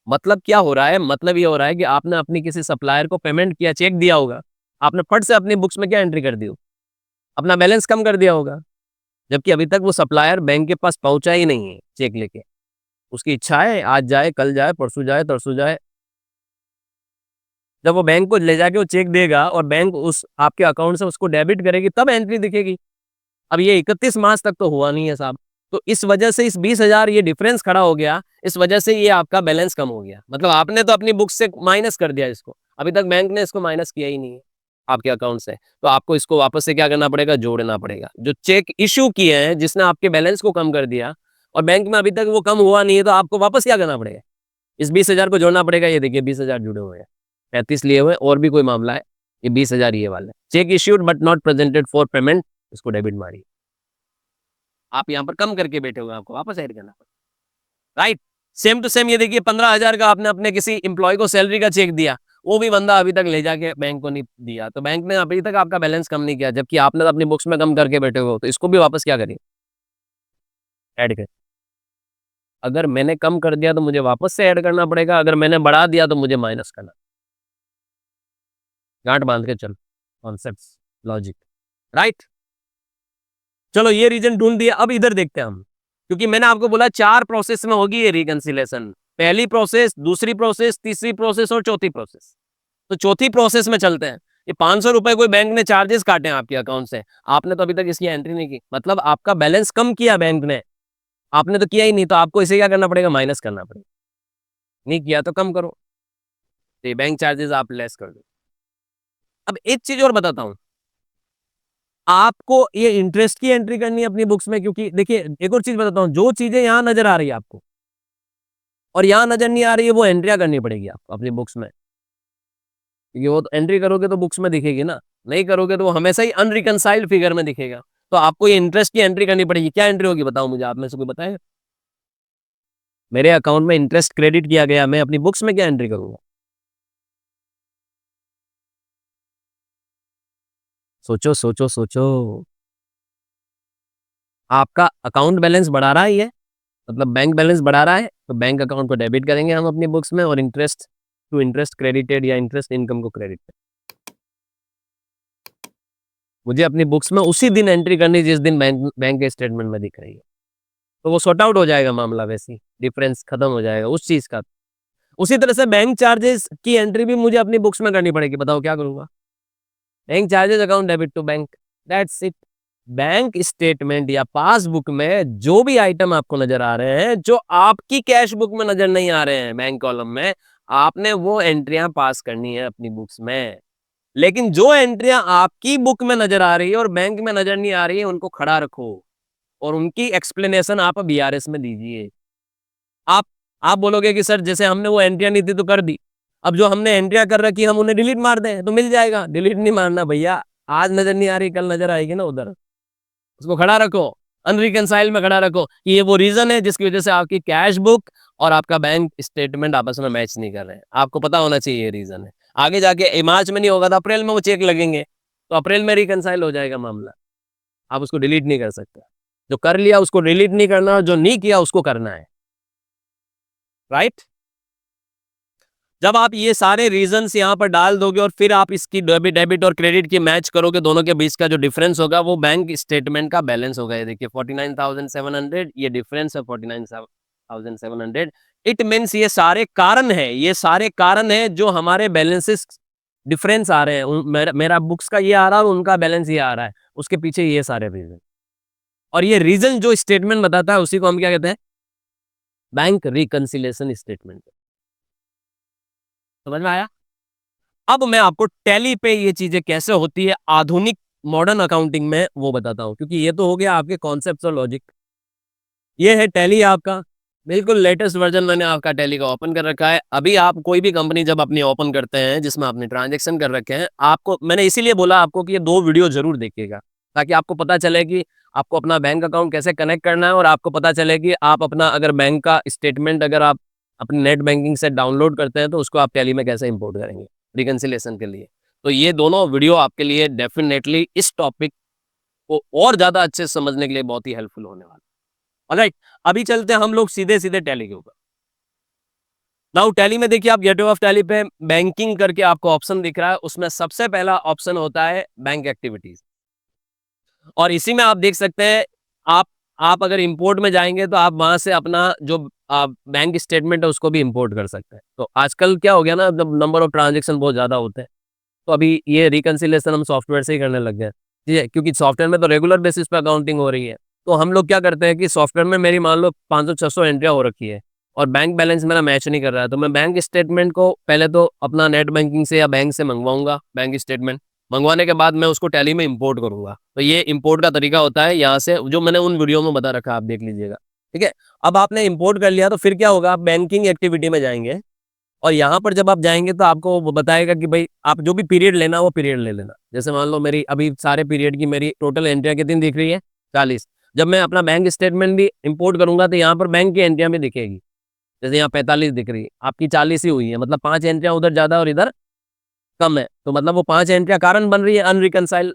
मतलब क्या हो रहा है, मतलब ये हो रहा है कि आपने अपनी किसी सप्लायर को पेमेंट किया, चेक दिया होगा, आपने फट से अपनी बुक्स में क्या एंट्री कर दी हो, अपना बैलेंस कम कर दिया होगा। जबकि अभी तक वो सप्लायर बैंक के पास पहुंचा ही नहीं है चेक लेके। उसकी इच्छा है आज जाए, कल जाए, परसों जाए, तरसों जाए। जब वो बैंक को ले जाके वो चेक देगा और बैंक उस आपके अकाउंट से उसको डेबिट करेगी तब एंट्री दिखेगी। अब ये 31 मार्च तक तो हुआ नहीं है साहब, तो इस वजह से इस 20,000 ये डिफरेंस खड़ा हो गया। इस वजह से ये आपका बैलेंस कम हो गया। मतलब आपने तो अपनी बुक से माइनस कर दिया इसको, अभी तक बैंक ने इसको माइनस किया ही नहीं है आपके अकाउंट से। तो आपको इसको वापस से क्या करना पड़ेगा, जोड़ना पड़ेगा। जो चेक इश्यू किए हैं जिसने आपके बैलेंस को कम कर दिया और बैंक में अभी तक वो कम हुआ नहीं है, तो आपको वापस क्या करना पड़ेगा, इस 20,000 को जोड़ना पड़ेगा। ये देखिए 20,000 जुड़े हुए हैं, 35 लिए हुए, और भी कोई मामला है, ये 20,000 ये वाला है। Check issued but not presented for payment, इसको डेबिट मारिए। आप यहाँ पर कम करके बैठे हुए, आपको वापस ऐड करना पड़ेगा। राइट, सेम टू सेम ये देखिए 15,000 का आपने अपने किसी इंप्लॉय को सैलरी का चेक दिया, वो भी बंदा अभी तक ले जाके बैंक को नहीं दिया, तो बैंक ने अभी तक आपका बैलेंस कम नहीं किया, जबकि आपने तो अपनी बुक्स में कम करके बैठे हुए हो। तो इसको भी वापस क्या करिए, ऐड कर। अगर मैंने कम कर दिया तो मुझे वापस से ऐड करना पड़ेगा, अगर मैंने बढ़ा दिया तो मुझे माइनस करना। गांठ बांध के चल, कॉन्सेप्ट, लॉजिक। राइट, चलो ये रीजन ढूंढ दिया। अब इधर देखते हैं हम, क्योंकि मैंने आपको बोला 4 प्रोसेस में होगी ये रिकंसिलेशन। पहली प्रोसेस, दूसरी प्रोसेस, तीसरी प्रोसेस और चौथी प्रोसेस। तो चौथी प्रोसेस में चलते हैं। ये 500 रुपए कोई बैंक ने चार्जेस काटे हैं आपके अकाउंट से, आपने तो अभी तक इसकी एंट्री नहीं की, मतलब आपका बैलेंस कम किया बैंक ने, आपने तो किया ही नहीं, तो आपको इसे क्या करना पड़ेगा, माइनस करना पड़ेगा। नहीं किया तो कम करो, तो बैंक चार्जेस आप लेस कर दो। अब एक चीज और बताता हूं, आपको ये इंटरेस्ट की एंट्री करनी है अपनी बुक्स में, क्योंकि देखिए एक और चीज बताता हूं, जो चीजें यहां नजर आ रही है आपको और यहां नजर नहीं आ रही है, वो एंट्रिया करनी पड़ेगी आपको अपनी बुक्स में, क्योंकि वो तो एंट्री करोगे तो बुक्स में दिखेगी ना, नहीं करोगे तो वो हमेशा ही अनरिकंसाइल्ड फिगर में दिखेगा। तो आपको ये इंटरेस्ट की एंट्री करनी पड़ेगी। क्या एंट्री होगी बताओ मुझे, आप में से कोई बताएगा? मेरे अकाउंट में इंटरेस्ट क्रेडिट किया गया, मैं अपनी बुक्स में क्या एंट्री करूंगा? सोचो सोचो सोचो। आपका अकाउंट बैलेंस बढ़ा रहा है ये, मतलब बैंक बैलेंस बढ़ा रहा है, तो बैंक अकाउंट को डेबिट करेंगे हम अपनी बुक्स में, और इंटरेस्ट टू इंटरेस्ट क्रेडिटेड या इंटरेस्ट इनकम को क्रेडिट। मुझे अपनी बुक्स में उसी दिन एंट्री करनी जिस दिन बैंक बैंक के स्टेटमेंट में दिख रही है, तो वो सॉर्ट आउट हो जाएगा मामला, वैसे ही डिफरेंस खत्म हो जाएगा उस चीज का। उसी तरह से बैंक चार्जेस की एंट्री भी मुझे अपनी बुक्स में करनी पड़ेगी, बताओ क्या करूंगा? Bank charges account debit to bank, that's it. Bank statement या पासबुक में जो भी आइटम आपको नजर आ रहे हैं, जो आपकी कैश बुक में नजर नहीं आ रहे हैं बैंक कॉलम में, आपने वो एंट्रियां पास करनी है अपनी बुक्स में। लेकिन जो एंट्रियां आपकी बुक में नजर आ रही है और बैंक में नजर नहीं आ रही है, उनको खड़ा रखो और उनकी एक्सप्लेनेशन आप बीआरएस में दीजिए। आप आप बोलोगे कि सर जैसे हमने वो एंट्रियां नहीं थी तो कर दी, अब जो हमने एंट्रियां कर रखी हम उन्हें डिलीट मार दें तो मिल जाएगा? डिलीट नहीं मारना भैया, आज नजर नहीं आ रही कल नजर आएगी ना उधर, उसको खड़ा रखो, अनरिकंसाइल में खड़ा रखो कि ये वो रीजन है जिसकी वजह से आपकी कैश बुक और आपका बैंक स्टेटमेंट आपस में मैच नहीं कर रहे हैं। आपको पता होना चाहिए ये रीजन है। आगे जाके मार्च में नहीं होगा तो अप्रैल में वो चेक लगेंगे, तो अप्रैल में रिकंसाइल हो जाएगा मामला। आप उसको डिलीट नहीं कर सकते। जो कर लिया उसको डिलीट नहीं करना, जो नहीं किया उसको करना है, राइट? जब आप ये सारे रीजंस यहाँ पर डाल दोगे और फिर आप इसकी डेबिट और क्रेडिट की मैच करोगे, दोनों के बीच का जो डिफरेंस होगा वो बैंक स्टेटमेंट का बैलेंस होगा। ये देखिए 49,700, ये डिफरेंस है 49,700। इट मीन्स ये सारे कारण है, ये सारे कारण है जो हमारे बैलेंसेस डिफरेंस आ रहे हैं। मेरा बुक्स का ये आ रहा है, उनका बैलेंस ये आ रहा है, उसके पीछे ये सारे रीजन। और ये रीजन जो स्टेटमेंट बताता है उसी को हम क्या कहते हैं? Bank reconciliation statement. समझ में आया? अब मैं आपको टैली पे ये चीजें कैसे होती है आधुनिक मॉडर्न अकाउंटिंग में वो बताता हूं, क्योंकि ये तो हो गया आपके कॉन्सेप्ट और लॉजिक। ये है टैली आपका, बिल्कुल लेटेस्ट वर्जन मैंने आपका टैली का ओपन कर रखा है। अभी आप कोई भी कंपनी जब अपनी ओपन करते हैं जिसमें आपने ट्रांजेक्शन कर रखे हैं, आपको मैंने इसीलिए बोला आपको कि ये 2 वीडियो जरूर देखिएगा, ताकि आपको पता चले कि आपको अपना बैंक अकाउंट कैसे कनेक्ट करना है, और आपको पता चले कि आप अपना अगर बैंक का स्टेटमेंट अगर आप अपनी नेट बैंकिंग से डाउनलोड करते हैं तो उसको आप टैली में कैसे इंपोर्ट करेंगे रिकंसिलेशन के लिए। तो ये दोनों वीडियो आपके लिए डेफिनेटली इस टॉपिक को और ज्यादा अच्छे से समझने के लिए बहुत ही हेल्पफुल होने वाला। ऑलराइट, अभी चलते हैं हम लोग सीधे सीधे टैली के ऊपर। नाउ टैली में देखिए, आप गेटवे ऑफ टैली पे बैंकिंग करके आपको ऑप्शन दिख रहा है, उसमें सबसे पहला ऑप्शन होता है बैंक एक्टिविटीज, और इसी में आप देख सकते हैं आप अगर इंपोर्ट में जाएंगे तो आप वहां से अपना जो बैंक स्टेटमेंट है उसको भी इंपोर्ट कर सकते हैं। तो आजकल क्या हो गया ना, जब नंबर ऑफ ट्रांजेक्शन बहुत ज्यादा होते हैं, तो अभी ये रिकंसिलेशन हम सॉफ्टवेयर से ही करने लग गए, ठीक है, क्योंकि सॉफ्टवेयर में तो रेगुलर बेसिस पे अकाउंटिंग हो रही है। तो हम लोग क्या करते हैं कि सॉफ्टवेयर में मेरी मान लो 500-600 एंट्रिया हो रखी है और बैंक बैलेंस मेरा मैच नहीं कर रहा है, तो मैं बैंक स्टेटमेंट को पहले तो अपना नेट बैंकिंग से या बैंक से मंगवाऊंगा। बैंक स्टेटमेंट मंगवाने के बाद मैं उसको टैली में इंपोर्ट करूंगा। तो ये इंपोर्ट का तरीका होता है, यहाँ से जो मैंने उन वीडियो में बता रखा है, आप देख लीजिएगा, ठीक है। अब आपने इंपोर्ट कर लिया तो फिर क्या होगा, आप बैंकिंग एक्टिविटी में जाएंगे, और यहाँ पर जब आप जाएंगे तो आपको वो बताएगा कि भाई आप जो भी पीरियड लेना वो पीरियड ले लेना। जैसे मान लो मेरी अभी सारे पीरियड की मेरी टोटल एंट्रिया कितनी दिख रही है, 40। जब मैं अपना बैंक स्टेटमेंट भी इंपोर्ट करूंगा तो यहाँ पर बैंक की एंट्रिया भी दिखेगी। जैसे यहाँ 45 दिख रही है, आपकी 40 ही हुई है, मतलब 5 एंट्रिया उधर ज्यादा और इधर कम है, तो मतलब वो 5 एंट्रिया कारण बन रही है, अनरिकंसाइल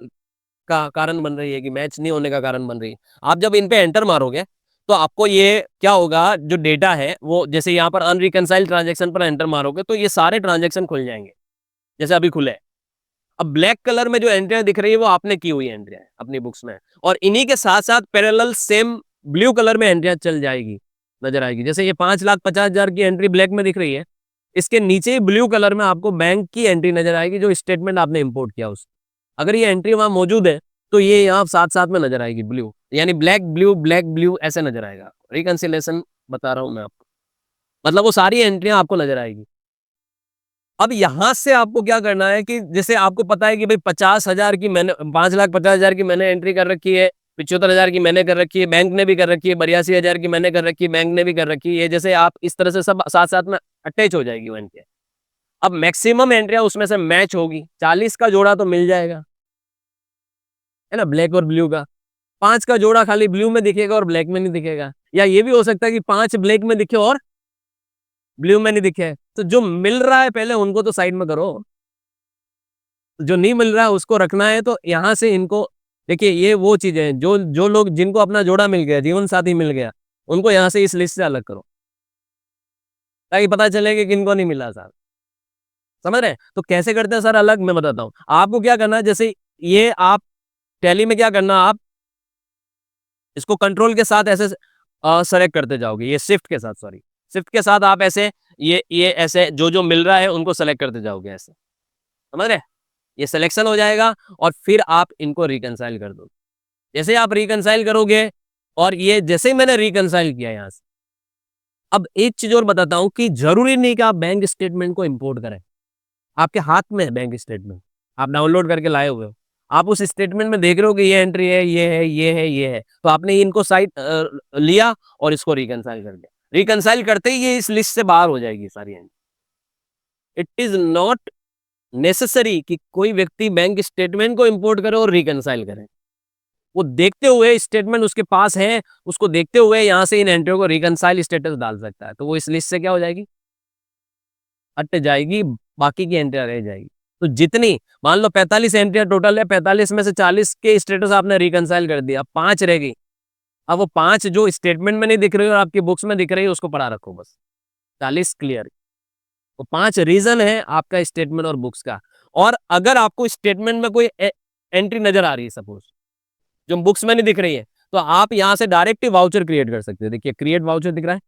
का कारण बन रही है, कि मैच नहीं होने का कारण बन रही है। आप जब इन पे एंटर मारोगे तो आपको ये क्या होगा, जो डेटा है वो, जैसे यहाँ पर अनरिकंसाइल ट्रांजेक्शन पर एंटर मारोगे तो ये सारे ट्रांजेक्शन खुल जाएंगे, जैसे अभी खुले। अब ब्लैक कलर में जो एंट्रियां दिख रही है वो आपने की हुई एंट्रियां अपनी बुक्स में, और इन्हीं के साथ साथ पैरेलल सेम ब्लू कलर में एंट्रियां चल जाएगी, नजर आएगी। जैसे ये 5,50,000 की एंट्री ब्लैक में दिख रही है, इसके नीचे ही ब्लू कलर में आपको बैंक की एंट्री नजर आएगी, जो स्टेटमेंट आपने इंपोर्ट किया उस। अगर ये एंट्री वहां मौजूद है तो ये यहाँ साथ साथ में नजर आएगी ब्लू, यानी ब्लैक ब्लू ऐसे नजर आएगा। रिकंसिलेशन बता रहा हूं मैं आपको, मतलब वो सारी एंट्रियां आपको नजर आएगी। अब यहां से आपको क्या करना है कि जैसे आपको पता है कि भाई 50,000 की मैंने 5,50,000 की मैंने एंट्री कर रखी है, 75,000 की मैंने कर रखी है, बैंक ने भी कर रखी है, 82,000 की मैंने कर रखी है, बैंक ने भी कर रखी है। जैसे आप इस तरह से सब साथ साथ में अटैच हो जाएगी वो एंट्री। अब मैक्सिमम एंट्रिया उसमें से मैच होगी, 40 का जोड़ा तो मिल जाएगा, है ना, ब्लैक और ब्लू का। 5 का जोड़ा खाली ब्लू में दिखेगा और ब्लैक में नहीं दिखेगा, या ये भी हो सकता है कि 5 ब्लैक में दिखे और ब्लू में नहीं दिखे। तो जो मिल रहा है पहले उनको तो साइड में करो, जो नहीं मिल रहा है उसको रखना है, तो यहाँ से इनको देखिए, ये वो चीजें हैं जो जो लोग जिनको अपना जोड़ा मिल गया, जीवन साथी मिल गया, उनको यहाँ से इस लिस्ट से अलग करो, ताकि पता चले कि किनको नहीं मिला सर। समझ रहे हैं? तो कैसे करते हैं सर अलग, मैं बताता हूँ। आपको क्या करना है, जैसे ये आप टैली में क्या करना, आप इसको कंट्रोल के साथ ऐसे सेलेक्ट करते जाओगे, ये शिफ्ट के साथ, सॉरी, शिफ्ट के साथ आप ऐसे ये ऐसे जो जो मिल रहा है उनको सेलेक्ट करते जाओगे ऐसे। समझ रहे हैं? ये सिलेक्शन हो जाएगा और फिर आप इनको रिकंसाइल कर दो। जैसे आप रिकंसाइल करोगे, और ये जैसे ही मैंने रिकंसाइल किया यहाँ से, अब एक चीज और बताता हूं कि जरूरी नहीं कि आप बैंक स्टेटमेंट को इंपोर्ट करें। आपके हाथ में है बैंक स्टेटमेंट, आप डाउनलोड करके लाए हुए हो, आप उस स्टेटमेंट में देख रहे हो कि ये एंट्री है, ये है, ये है, ये है, तो आपने इनको साइड लिया और इसको रिकंसाइल कर दिया। रिकंसाइल करते ही ये इस लिस्ट से बाहर हो जाएगी सारी entry. It is not necessary कि कोई व्यक्ति बैंक स्टेटमेंट को इंपोर्ट करे और रिकंसाइल करे। वो देखते हुए स्टेटमेंट उसके पास है, उसको देखते हुए यहाँ से इन एंट्रियों को रिकंसाइल स्टेटस डाल सकता है, तो वो इस लिस्ट से क्या हो जाएगी, हट जाएगी, बाकी की एंट्रियां रह जाएगी। तो जितनी, मान लो 45 एंट्रियां टोटल है, 45 में से 40 के स्टेटस आपने रिकंसाइल कर दिया, 5 रह गई। अब वो 5 जो स्टेटमेंट में नहीं दिख रही है और आपकी बुक्स में दिख रही है, उसको पढ़ा रखो बस, 40 क्लियर। वो 5 रीजन है आपका स्टेटमेंट और बुक्स का। और अगर आपको स्टेटमेंट में कोई एंट्री नजर आ रही है, सपोज जो बुक्स में नहीं दिख रही है, तो आप यहाँ से डायरेक्ट वाउचर क्रिएट कर सकते हैं। देखिए क्रिएट वाउचर दिख रहा है,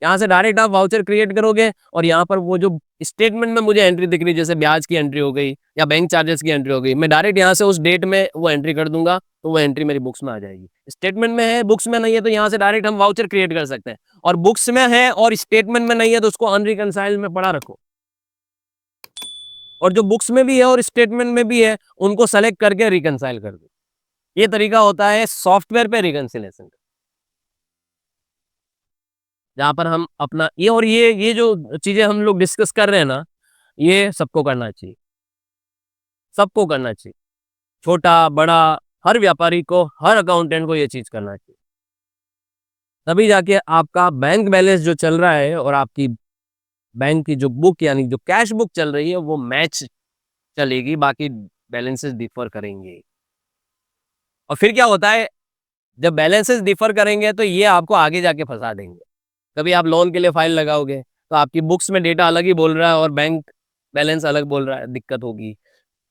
यहाँ से डायरेक्ट आप वाउचर क्रिएट करोगे और यहाँ पर वो जो स्टेटमेंट में मुझे एंट्री दिख रही है, जैसे ब्याज की एंट्री हो गई या बैंक चार्जेस की एंट्री हो गई, मैं डायरेक्ट यहाँ से उस डेट में वो एंट्री कर दूंगा, तो वो एंट्री मेरी बुक्स में आ जाएगी। स्टेटमेंट में है, बुक्स में नहीं है, तो यहाँ से डायरेक्ट हम वाउचर क्रिएट कर सकते हैं। और बुक्स में है और स्टेटमेंट में नहीं है, तो उसको अनरिकंसाइल्ड में पड़ा रखो। और जो बुक्स में भी है और स्टेटमेंट में भी है, उनको सेलेक्ट करके रिकंसाइल कर दो। ये तरीका होता है सॉफ्टवेयर पे रिकंसिलेशन का, जहां पर हम अपना ये जो चीजें हम लोग डिस्कस कर रहे हैं ना, ये सबको करना चाहिए, सबको करना चाहिए, छोटा बड़ा, हर व्यापारी को, हर अकाउंटेंट को ये चीज करना चाहिए। तभी जाके आपका बैंक बैलेंस जो चल रहा है और आपकी बैंक की जो बुक यानी जो कैश बुक चल रही है वो मैच चलेगी, बाकी बैलेंसेस डिफर करेंगे। और फिर क्या होता है, जब बैलेंसेस डिफर करेंगे तो ये आपको आगे जाके फंसा देंगे। कभी आप लोन के लिए फाइल लगाओगे तो आपकी बुक्स में डेटा अलग ही बोल रहा है और बैंक बैलेंस अलग बोल रहा है, दिक्कत होगी।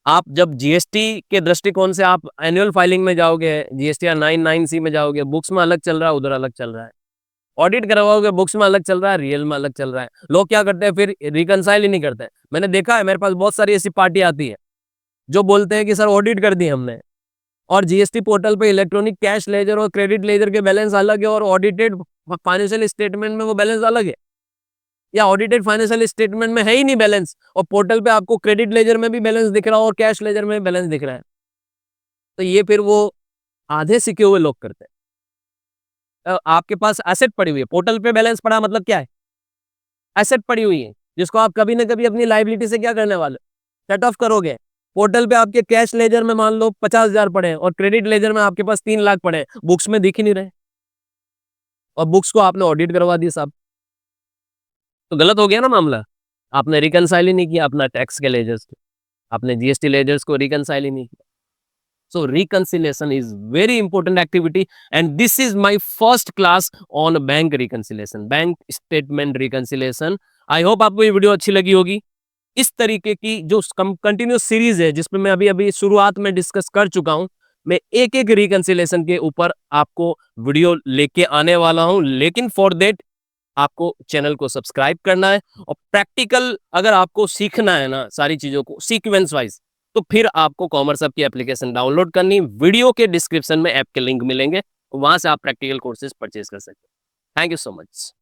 आप जब जीएसटी के दृष्टिकोण से आप एनुअल फाइलिंग में जाओगे, जीएसटी या 99C में जाओगे, बुक्स में अलग चल रहा है, उधर अलग चल रहा है। ऑडिट करवाओगे, बुक्स में अलग चल रहा है, रियल में अलग चल रहा है। लोग क्या करते हैं, फिर रिकंसाइल ही नहीं करते। मैंने देखा है, मेरे पास बहुत सारी ऐसी पार्टी आती है जो बोलते हैं कि सर ऑडिट कर दी हमने, और जीएसटी पोर्टल पे इलेक्ट्रॉनिक कैश लेजर और क्रेडिट लेजर के बैलेंस अलग है और ऑडिटेड फाइनेंशियल स्टेटमेंट में वो बैलेंस अलग है, या ऑडिटेड फाइनेंशियल स्टेटमेंट में है ही नहीं बैलेंस, और पोर्टल पे आपको क्रेडिट लेजर में भी बैलेंस दिख रहा है और कैश लेजर में भी बैलेंस दिख रहा है। तो ये फिर वो आधे सीखे हुए लोग करते हैं। आपके पास एसेट पड़ी हुई है, पोर्टल पे बैलेंस पड़ा मतलब क्या है, एसेट पड़ी हुई है, जिसको आप कभी ना कभी अपनी लाइबिलिटी से क्या करने वाले, सेट ऑफ करोगे। पोर्टल पे आपके कैश लेजर में मान लो 50,000 पड़े हैं और क्रेडिट लेजर में आपके पास 3 लाख पड़े हैं, बुक्स में दिख ही नहीं रहे, और बुक्स को आपने ऑडिट करवा दी साहब, तो गलत हो गया ना मामला। आपने रिकंसाइल ही नहीं किया अपना टैक्स के लेजर्स को, आपने जीएसटी लेजर्स को रिकंसाइल ही नहीं किया। So reconciliation is very important activity, and this is my first class on bank reconciliation, bank statement reconciliation. I hope आपको ये वीडियो अच्छी लगी होगी। इस तरीके की जो कंटिन्यूस सीरीज है, जिसमें मैं अभी अभी शुरुआत में डिस्कस कर चुका हूं, मैं एक एक रिकंसिलेशन के ऊपर आपको वीडियो लेके आने वाला हूं, लेकिन फॉर देट आपको चैनल को सब्सक्राइब करना है, और प्रैक्टिकल अगर आपको सीखना है ना सारी चीजों को सीक्वेंस वाइज, तो फिर आपको कॉमर्स हब की एप्लीकेशन डाउनलोड करनी। वीडियो के डिस्क्रिप्शन में ऐप के लिंक मिलेंगे, वहां से आप प्रैक्टिकल कोर्सेज परचेज कर सकते हैं। Thank you so much.